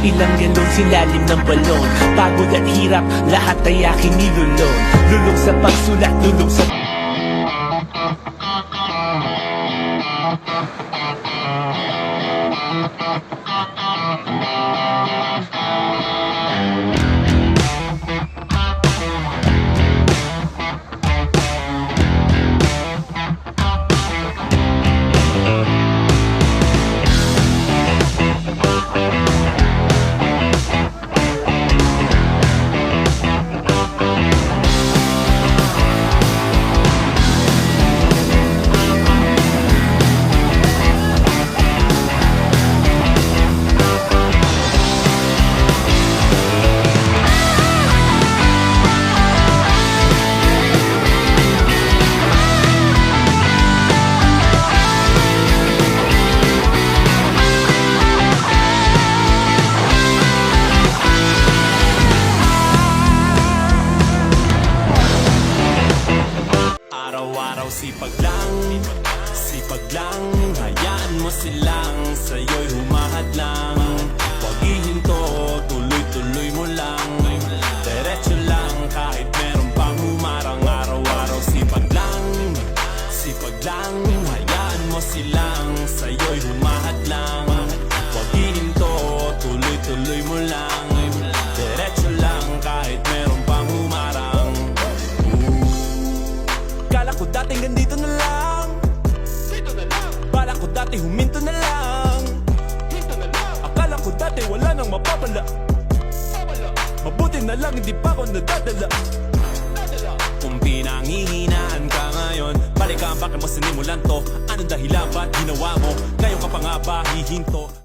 Ilang galon silalim ng balon, pagod at hirap, lahat ay aking nilulon. Lulong sa pagsulat, lulong sa sipag lang, hayaan mo silang sa'yo'y humahad lang. Huwag ihinto, tuloy-tuloy mo lang, diretso lang kahit meron pang humarang. Araw-araw sipag lang, hayaan mo silang sa'yo'y humahad lang. Huwag ihinto, tuloy-tuloy mo lang, diretso lang kahit meron pang humarang. Kala ko dating ganito na lang, bala ko dati huminto na lang, akala ko dati wala nang mapapala. Mabuti na lang hindi pa ako nadadala. Kung pinanghihinaan ka ngayon, balikan bakit mo sinimulan to? Anong dahilan ba't ginawa mo? Kayo ka pa nga ba hihinto?